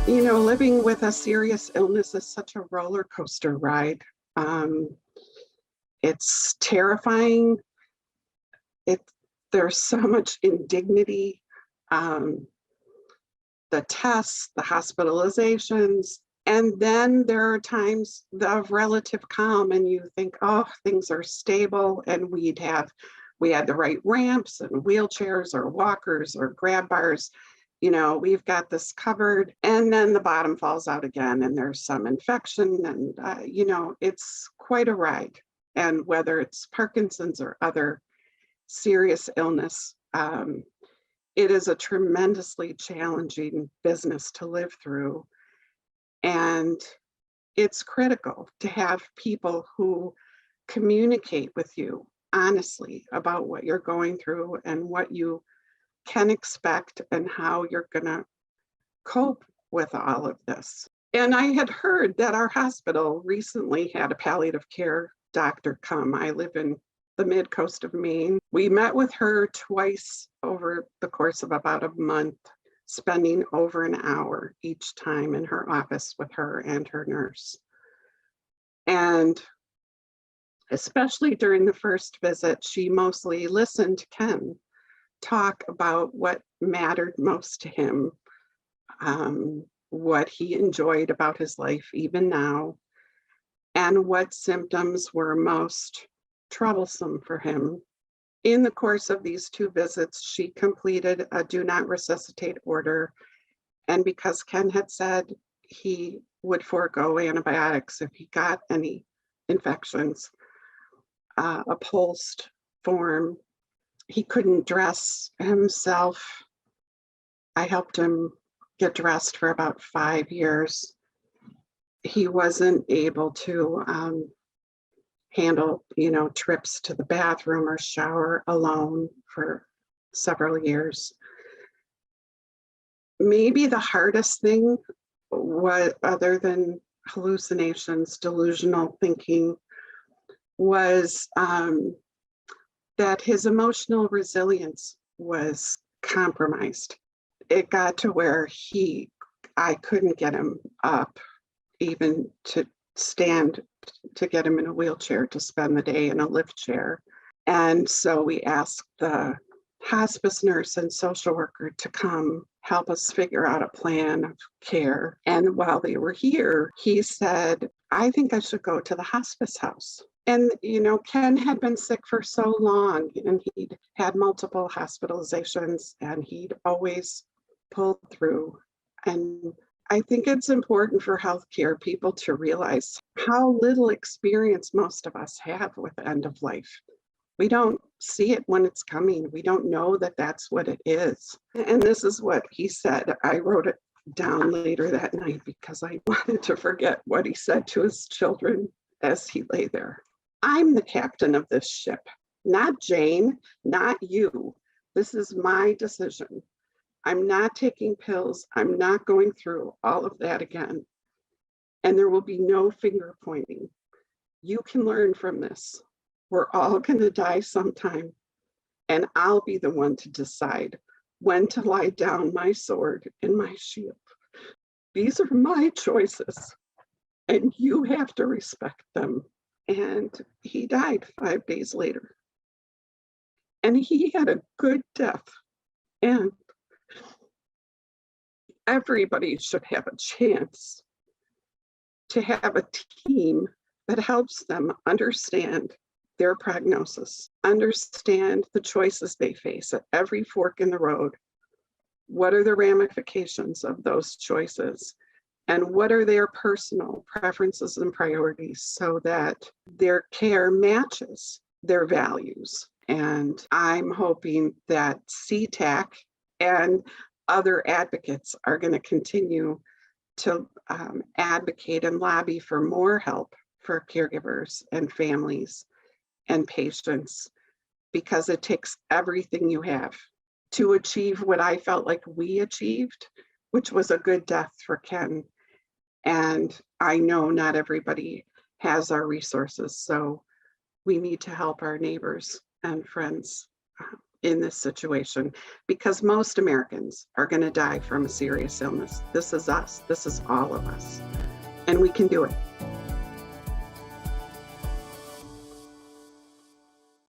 You know, living with a serious illness is such a roller coaster ride. Um, it's terrifying. It There's so much indignity. Um, the tests, the hospitalizations, and then there are times of relative calm, and you think, oh, things are stable, and we had the right ramps and wheelchairs or walkers or grab bars. You know, we've got this covered, and then the bottom falls out again, and there's some infection, and you know, it's quite a ride. And whether it's Parkinson's or other serious illness, it is a tremendously challenging business to live through. And it's critical to have people who communicate with you honestly about what you're going through and what you can expect and how you're going to cope with all of this. And I had heard that our hospital recently had a palliative care doctor come. I live in the mid coast of Maine. We met with her twice over the course of about a month, spending over an hour each time in her office with her and her nurse. And especially during the first visit, she mostly listened to Ken talk about what mattered most to him, what he enjoyed about his life even now, and what symptoms were most troublesome for him. In the course of these two visits, she completed a do not resuscitate order. And because Ken had said he would forego antibiotics if he got any infections, a pulsed form, he couldn't dress himself. I helped him get dressed for about 5 years. He wasn't able to handle, you know, trips to the bathroom or shower alone for several years. Maybe the hardest thing, what other than hallucinations, delusional thinking, was that his emotional resilience was compromised. It got to where I couldn't get him up, even to stand, to get him in a wheelchair to spend the day in a lift chair. And so we asked the hospice nurse and social worker to come help us figure out a plan of care. And while they were here, he said, I think I should go to the hospice house. And, you know, Ken had been sick for so long, and he'd had multiple hospitalizations, and he'd always pulled through. And I think it's important for healthcare people to realize how little experience most of us have with the end of life. We don't see it when it's coming. We don't know that that's what it is. And this is what he said. I wrote it down later that night because I wanted to forget what he said to his children as he lay there. I'm the captain of this ship, not Jane, not you. This is my decision. I'm not taking pills. I'm not going through all of that again. And there will be no finger pointing. You can learn from this. We're all going to die sometime, and I'll be the one to decide when to lie down my sword and my shield. These are my choices, and you have to respect them. And he died 5 days later. And he had a good death. And everybody should have a chance to have a team that helps them understand their prognosis, understand the choices they face at every fork in the road. What are the ramifications of those choices? And what are their personal preferences and priorities so that their care matches their values? And I'm hoping that C-TAC and other advocates are going to continue to advocate and lobby for more help for caregivers and families and patients, because it takes everything you have to achieve what I felt like we achieved, which was a good death for Ken. And I know not everybody has our resources, so we need to help our neighbors and friends in this situation, because most Americans are going to die from a serious illness. This is us. This is all of us. And we can do it.